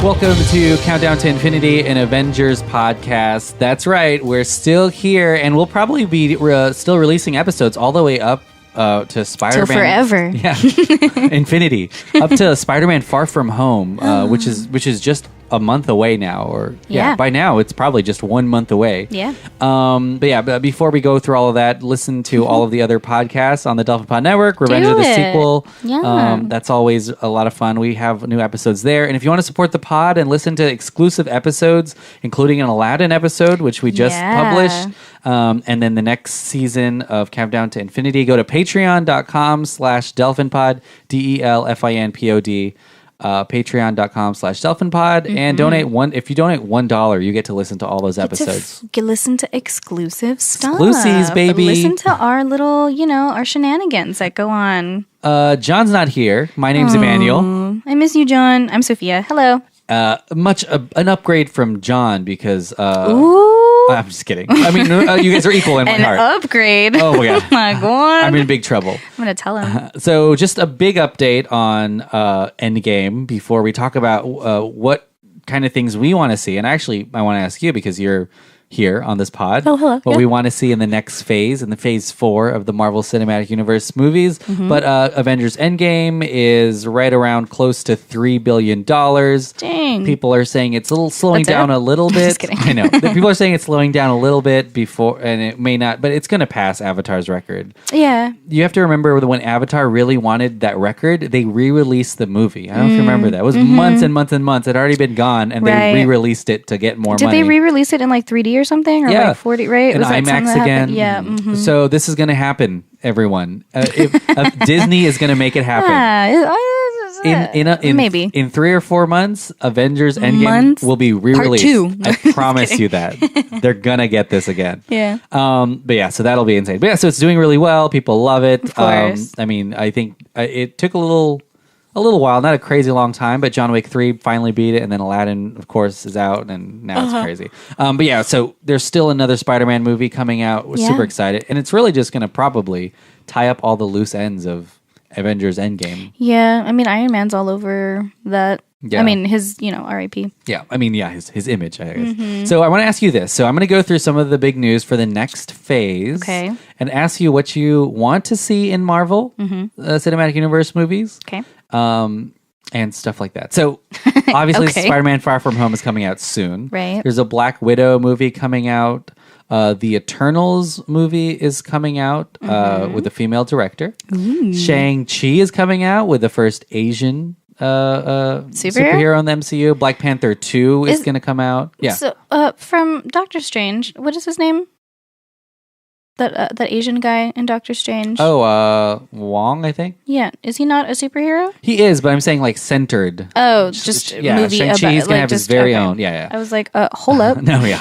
Welcome to Countdown to Infinity, an Avengers podcast. That's right, we're still here, and we'll probably be still releasing episodes all the way up to Spider-Man. Till forever. Yeah, Infinity. Up to Spider-Man Far From Home, which is just a month away now. Or Yeah. by now it's probably just 1 month away. Yeah. But before we go through all of that, listen to all of the other podcasts on the Dolphin Pod Network. Revenge of the Sequel. Yeah. That's always a lot of fun. We have new episodes there. And if you want to support the pod and listen to exclusive episodes, including an Aladdin episode, which we just published, and then the next season of Countdown to Infinity, go to patreon.com/delphinpod, DELFINPOD. Patreon.com/delphinpod and donate if you donate $1, you get to listen to all those episodes. You can listen to exclusive stuff. Exclusives, baby. Listen to our little, our shenanigans that go on. John's not here. My name's Emmanuel. I miss you, John. I'm Sofia. Hello. An upgrade from John because Ooh. I'm just kidding. I mean, you guys are equal in my heart. An upgrade. Oh my god. Oh my god. I'm in big trouble. I'm gonna tell him. So just a big update on Endgame before we talk about what kind of things we want to see. And actually, I want to ask you because you're here on this pod. Oh, hello. What Yeah. we want to see in the next phase, in the phase 4 of the Marvel Cinematic Universe movies. Mm-hmm. But Avengers Endgame is right around close to $3 billion. Dang. People are saying it's a little slowing That's it? down a little bit. Just kidding. I know. People are saying it's slowing down a little bit before, and it may not, but it's going to pass Avatar's record. Yeah. You have to remember that when Avatar really wanted that record, they re-released the movie. I don't know if you remember that. It was months and months and months. It had already been gone, and Right. they re-released it to get more Did money. they re-release it in like 3D or something? Or Yeah. like 40, right? In Was that something IMAX that again. happened? Yeah. Mm-hmm. So this is going to happen, everyone. If Disney is going to make it happen. Maybe. In 3 or 4 months, Avengers Endgame Months? will be re-released. Part 2. I promise you that. They're going to get this again. Yeah. But yeah, so that'll be insane. But yeah, so it's doing really well. People love it. Of course. I mean, I think it took a little while, not a crazy long time, but John Wick 3 finally beat it, and then Aladdin, of course, is out, and now it's crazy. But yeah, so there's still another Spider-Man movie coming out. We're super excited, and it's really just going to probably tie up all the loose ends of Avengers Endgame. Yeah, I mean, Iron Man's all over that. Yeah. I mean, his, R.I.P. Yeah, I mean, yeah, his image, I guess. So I want to ask you this. So I'm going to go through some of the big news for the next phase. Okay. And ask you what you want to see in Marvel Cinematic Universe movies. Okay. And stuff like that. So obviously Okay. Spider-Man Far From Home is coming out soon. Right. There's a Black Widow movie coming out. The Eternals movie is coming out with a female director. Shang-Chi is coming out with the first Asian superhero in the MCU. Black Panther 2 is going to come out. Yeah. So, from Doctor Strange, what is his name? That Asian guy in Doctor Strange. Oh, Wong, I think. Yeah. Is he not a superhero? He is, but I'm saying like centered. Oh, just yeah, movie Shang-Chi about is going to have his very okay. own. Yeah. I was like, hold up. No, yeah.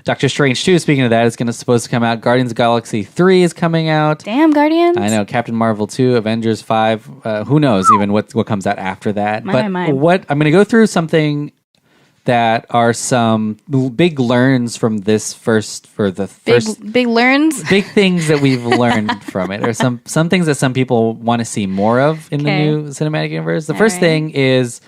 Doctor Strange 2, speaking of that, is supposed to come out. Guardians of the Galaxy 3 is coming out. Damn, Guardians. I know. Captain Marvel 2, Avengers 5. Who knows even what comes out after that. My. What I'm going to go through something that are some big learns from this first Big learns. big things that we've learned from it, or some things that some people want to see more of in the new cinematic universe. The first thing is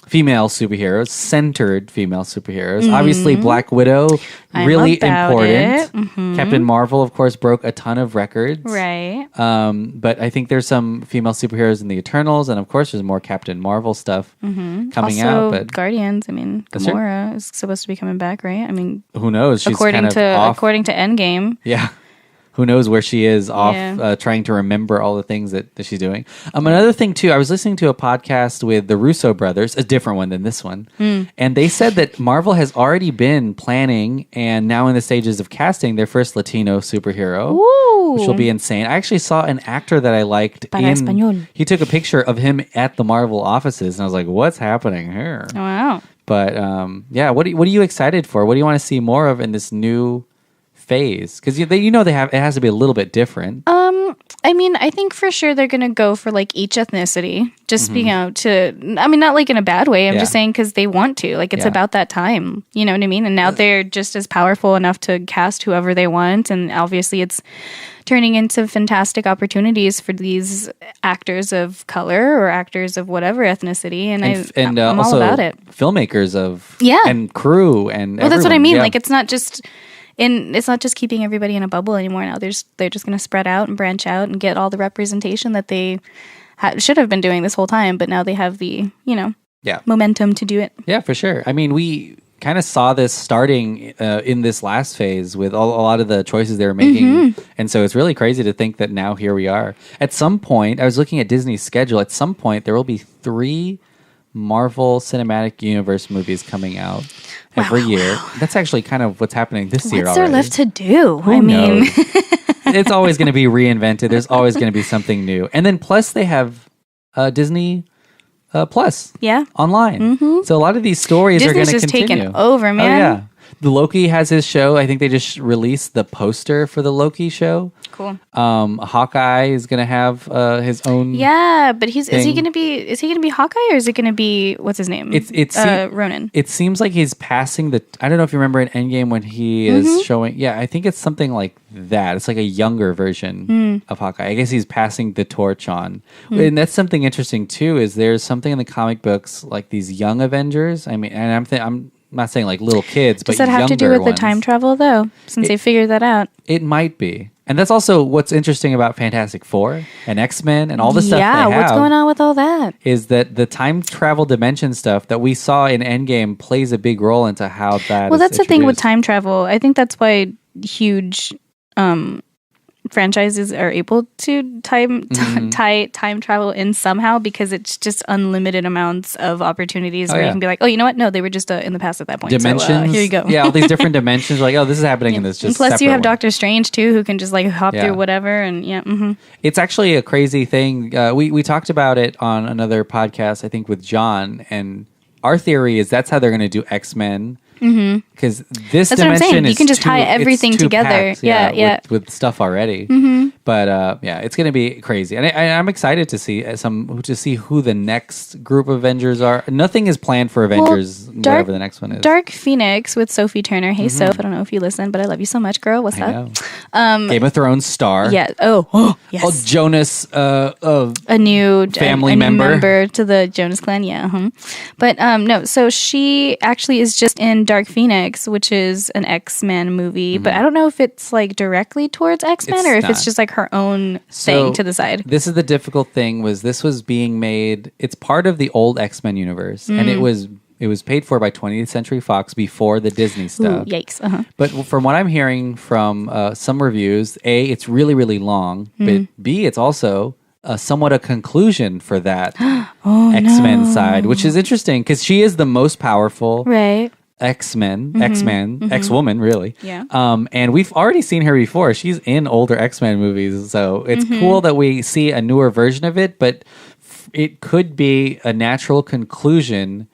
female superheroes, centered female superheroes. Obviously, Black Widow, really important. Captain Marvel, of course, broke a ton of records. Right. But I think there's some female superheroes in the Eternals, and of course, there's more Captain Marvel stuff coming also, out. But Guardians. I mean, Gamora is supposed to be coming back, right? I mean, who knows? She's according kind of off. according to Endgame. Yeah. Who knows where she is off trying to remember all the things that she's doing. Another thing, too, I was listening to a podcast with the Russo brothers, a different one than this one. And they said that Marvel has already been planning and now in the stages of casting their first Latino superhero, which will be insane. I actually saw an actor that I liked. He took a picture of him at the Marvel offices, and I was like, what's happening here? Wow. But yeah, what are you excited for? What do you want to see more of in this new phase? Because they have it has to be a little bit different. I mean, I think for sure they're going to go for like each ethnicity, just being out to, I mean, not like in a bad way. I'm just saying because they want to, like it's about that time, you know what I mean? And now they're just as powerful enough to cast whoever they want. And obviously it's turning into fantastic opportunities for these actors of color or actors of whatever ethnicity. And I'm also all about it. Filmmakers of, Yeah. and crew and well, that's what I mean. Yeah. Like it's not just keeping everybody in a bubble anymore now. They're just going to spread out and branch out and get all the representation that they should have been doing this whole time, but now they have the, momentum to do it. Yeah, for sure. I mean, we kind of saw this starting in this last phase with a lot of the choices they were making. And so it's really crazy to think that now here we are. At some point, I was looking at Disney's schedule. At some point, there will be 3 Marvel Cinematic Universe movies coming out every year. That's actually kind of what's happening this year already. What's there left to do? Who knows? It's always going to be reinvented. There's always going to be something new. And then plus they have Disney Plus online. So a lot of these stories are going to continue. Disney's just taken over, man. Oh, yeah. The Loki has his show. I think they just released the poster for the Loki show. Cool. Hawkeye is going to have his own. Yeah, but is he going to be Hawkeye or is it going to be what's his name? It's Ronan. It seems like he's passing the. I don't know if you remember in Endgame when he is showing. Yeah, I think it's something like that. It's like a younger version of Hawkeye. I guess he's passing the torch on, and that's something interesting too. Is there's something in the comic books like these young Avengers. I mean, and I'm not saying like little kids, but does that have to do with the time travel though? Since they figured that out, it might be. And that's also what's interesting about Fantastic Four and X-Men and all the stuff they have. Yeah, what's going on with all that? Is that the time travel dimension stuff that we saw in Endgame plays a big role into how that. Well, that's the thing with time travel. I think that's why huge franchises are able to tie time travel in somehow, because it's just unlimited amounts of opportunities where you can be like, oh, you know what? No, they were just in the past at that point. Dimensions. So, here you go. Yeah, all these different dimensions. Like, oh, this is happening in this just. And plus, you have one. Doctor Strange too, who can just like hop through whatever, and It's actually a crazy thing. We talked about it on another podcast, I think, with John, and our theory is that's how they're going to do X-Men. Because this that's dimension what I'm saying. is you can just tie everything together. Packed, with stuff already. But it's going to be crazy, and I'm excited to see who the next group of Avengers are. Nothing is planned for Avengers, whatever the next one is. Dark Phoenix with Sophie Turner. Hey, Soph, I don't know if you listen, but I love you so much, girl. What's up? Game of Thrones star. Yeah. Oh, yes. Oh, Jonas. A new family member to the Jonas clan. Yeah. But no. So she actually is just in Dark Phoenix, which is an X-Men movie, but I don't know if it's like directly towards X-Men or if it's just like her own thing to the side. This is the difficult thing. This was being made. It's part of the old X-Men universe, and it was paid for by 20th Century Fox before the Disney stuff. Ooh, yikes! But from what I'm hearing from some reviews, A, it's really really long, but B, it's also somewhat a conclusion for that X-Men side, which is interesting because she is the most powerful. Right. X-woman, really. Yeah. And we've already seen her before. She's in older X-Men movies, so it's cool that we see a newer version of it, but it could be a natural conclusion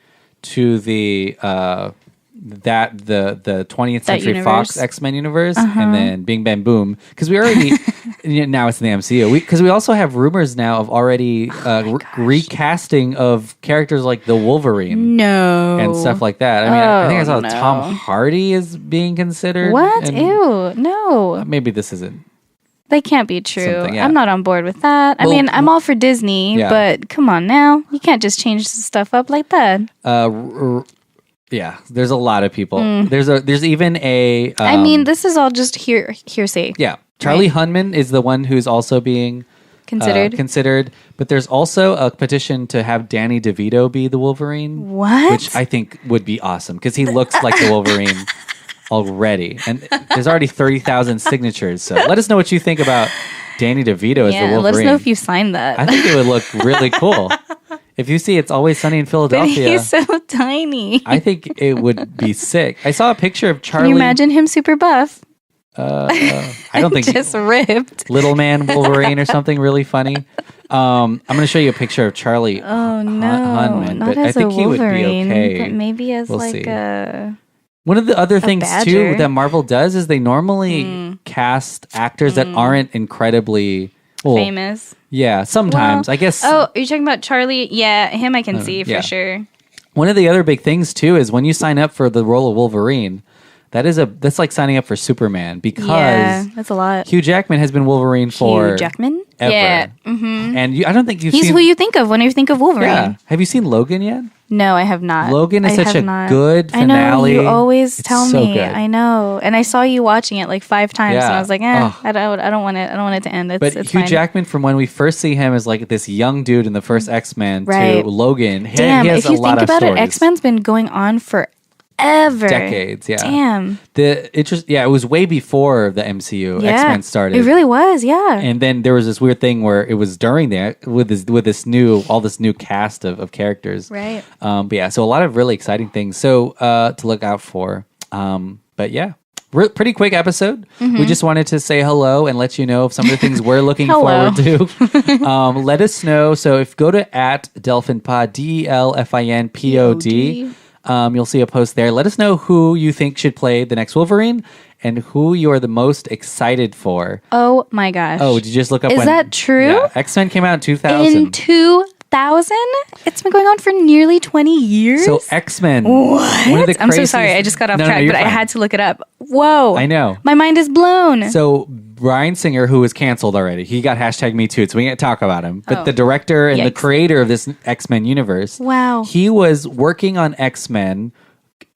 to the 20th Century Fox X-Men universe, and then Bing Bang Boom, because we already now it's in the MCU. Because we also have rumors now of already recasting of characters like the Wolverine, and stuff like that. I mean, I think I saw Tom Hardy is being considered. What? Ew! No. Maybe this isn't. They can't be true. Yeah. I'm not on board with that. I mean, I'm all for Disney, but come on now, you can't just change stuff up like that. Yeah, there's a lot of people. There's even a. I mean, this is all just hearsay. Yeah, Charlie Hunman is the one who's also being considered, but there's also a petition to have Danny DeVito be the Wolverine. What? Which I think would be awesome because he looks like the Wolverine already, and there's already 30,000 signatures. So let us know what you think about Danny DeVito as the Wolverine. Let us know if you signed that. I think it would look really cool. If you see It's Always Sunny in Philadelphia. But he's so tiny. I think it would be sick. I saw a picture of Charlie. Can you imagine him super buff? I don't think just ripped. Little Man Wolverine or something really funny. I'm going to show you a picture of Charlie. Oh no, Hunman, not but as I think a he would be Wolverine, okay. but maybe as We'll like see. a One of the other things badger. too that Marvel does is they normally cast actors that aren't incredibly famous. Yeah, sometimes I guess. Oh, are you talking about Charlie? Yeah, him I can see for sure. One of the other big things too is when you sign up for the role of Wolverine, that's like signing up for Superman because that's a lot. Hugh Jackman has been Wolverine for Hugh Jackman, ever. Yeah, mm-hmm. And I don't think you've He's seen. who you think of when you think of Wolverine. Yeah. Have you seen Logan yet? No, I have not. Logan is such a good finale. I know, you always tell so me. good. I know. And I saw you watching it like 5 times and I was like, Oh. I don't want it to end. But it's Hugh fine. Jackman, from when we first see him as like this young dude in the first X-Men Right. to Logan, Damn, he has if you a lot think of about stories. it, X-Men's been going on forever. Decades, yeah. Damn. It was way before the MCU. Yeah. X-Men started. It really was, yeah. And then there was this weird thing where it was during with this new cast of characters. Right. But yeah, so a lot of really exciting things. So to look out for. But yeah. Pretty quick episode. Mm-hmm. We just wanted to say hello and let you know of some of the things we're looking Hello. forward to. Let us know. So if go to @DelphinPod, DelfinPod, you'll see a post there. Let us know who you think should play the next Wolverine and who you are the most excited for. Oh my gosh. Oh, did you just look up? Is that true? Yeah, X-Men came out in 2000. In 2000? It's been going on for nearly 20 years? So X-Men. What? One of the I'm so craziest- sorry. I just got off No, track, you're but I fine. had to look it up. Whoa. I know. My mind is blown. So Bryan Singer, who was canceled already, he got #MeToo, so we can't talk about him. But the director and the Yikes. creator of this X-Men universe, Wow. he was working on X-Men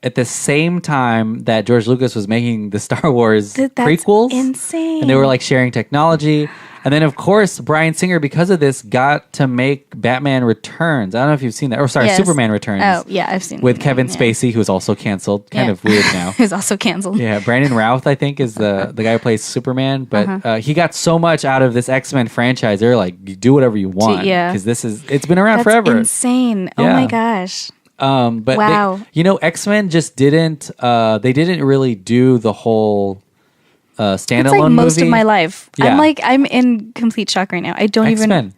at the same time that George Lucas was making the Star Wars That's prequels. insane. And they were like sharing technology. And then, of course, Bryan Singer, because of this, got to make Batman Returns. I don't know if you've seen that. Or sorry, Yes. Superman Returns. Oh, yeah, I've seen With that. Kevin Yeah. Spacey, who's also canceled. Kind Yeah. of weird now. Who's also canceled. Yeah, Brandon Routh, I think, is the guy who plays Superman. But he got so much out of this X-Men franchise. They're like, you do whatever you want. Yeah. Because it's been around That's forever. insane. Oh Yeah. my gosh. But Wow. X-Men just didn't, they didn't really do the whole standalone It's like most movie. of my life. Yeah. I'm in complete shock right now. I don't X-Men. even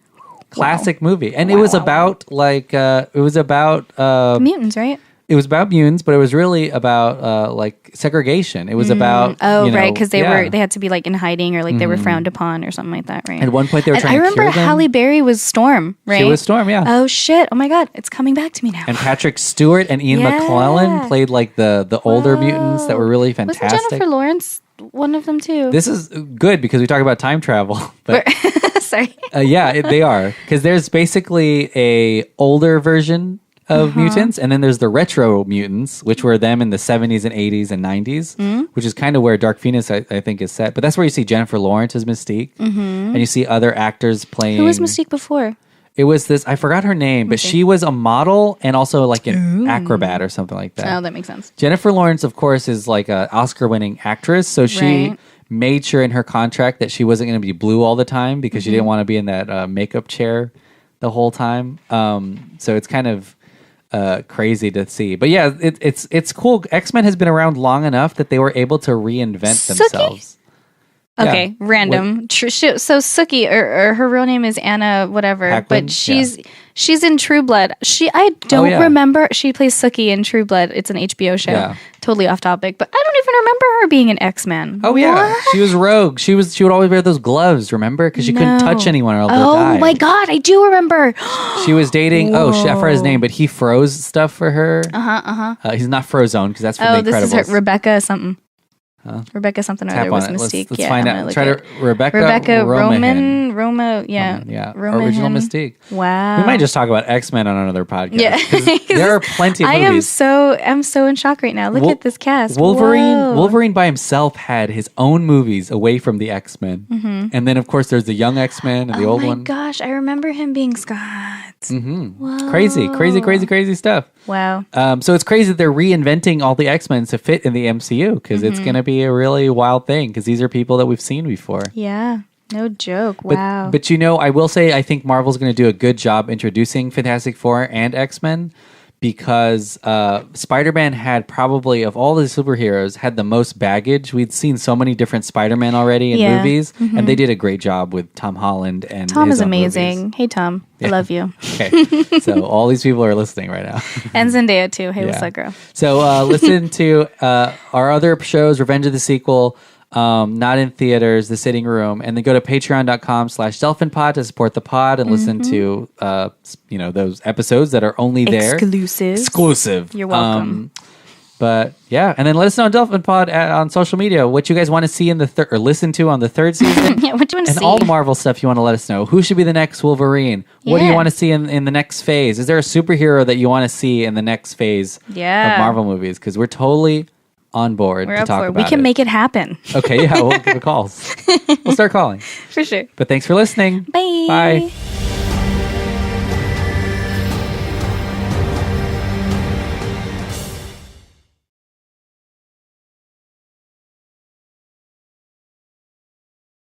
Classic movie. And it was about mutants, right? it was about mutants, but it was really about like segregation. It was about right, because they yeah. had to be like in hiding or like they were frowned upon or something like that, right? At one point they were And trying I to remember cure them. Halle Berry was Storm, right? She was Storm, yeah. Oh shit! Oh my god, it's coming back to me now. And Patrick Stewart and Ian Yeah. McKellen played like the older mutants that were really fantastic. Wasn't Jennifer Lawrence one of them too? This is good because we talk about time travel. But Sorry. they are, because there's basically a older version of mutants, and then there's the retro mutants, which were them in the 70s and 80s and 90s, which is kind of where Dark Phoenix I think is set. But that's where you see Jennifer Lawrence as Mystique, and you see other actors playing. Who was Mystique before? It was this, I forgot her name, but she was a model and also like an acrobat or something like that. Oh, that makes sense. Jennifer Lawrence, of course, is like an Oscar-winning actress, so she Right. made sure in her contract that she wasn't going to be blue all the time because she didn't want to be in that makeup chair the whole time. So it's kind of crazy to see, but yeah, it's cool. X-Men has been around long enough that they were able to reinvent Sookie? themselves. Okay, Yeah. random. So Sookie, or her real name is Anna, whatever. Paquin? But she's in True Blood. I don't yeah. remember. She plays Sookie in True Blood. It's an HBO show. Yeah. Totally off topic, but I don't even remember her being an X-Men. Oh yeah, What? she was rogue. She would always wear those gloves. Remember, because she couldn't No. touch anyone or else they'll die. Oh my god, I do remember. She was dating. I forgot his name, but he froze stuff for her. He's not Frozone because that's from Oh, The this Incredibles. is her, Rebecca something. Rebecca something or Tap other was on it. Mystique. Let's yeah, find I'm gonna out. look Try at to it. Rebecca Roman. Yeah, Roman. original Mystique. Wow. We might just talk about X-Men on another podcast. Yeah. 'cause there are plenty of I movies. am so in shock right now. Look at this cast. Whoa. Wolverine by himself had his own movies away from the X-Men, and then of course there's the young X-Men and the old Oh my one. gosh, I remember him being Scott. Crazy stuff. Wow. So it's crazy that they're reinventing all the X-Men to fit in the MCU because it's going to be a really wild thing because these are people that we've seen before. Yeah. No joke. But, Wow. But I will say I think Marvel's going to do a good job introducing Fantastic Four and X-Men because Spider-Man had probably, of all the superheroes, had the most baggage. We'd seen so many different Spider-Man already in movies, and they did a great job with Tom Holland. And Tom his is own amazing. movies. Hey, Tom. I love you. Okay. So all these people are listening right now. And Zendaya, too. Hey, what's up, girl? So listen to our other shows, Revenge of the Sequel, not in theaters, The Sitting Room, and then go to patreon.com/DelphinPod to support the pod and listen to those episodes that are only there. Exclusive. You're welcome. But yeah, and then let us know on Delphin Pod on social media what you guys want to see in the third or listen to on the third season. Yeah, what do you want to see? And all the Marvel stuff you want to let us know. Who should be the next Wolverine? What do you want to see in the next phase? Is there a superhero that you want to see in the next phase of Marvel movies? Because we're totally on board to talk about it. We can make it happen. Okay, yeah, we'll give a calls. We'll start calling. For sure. But thanks for listening. Bye. Bye.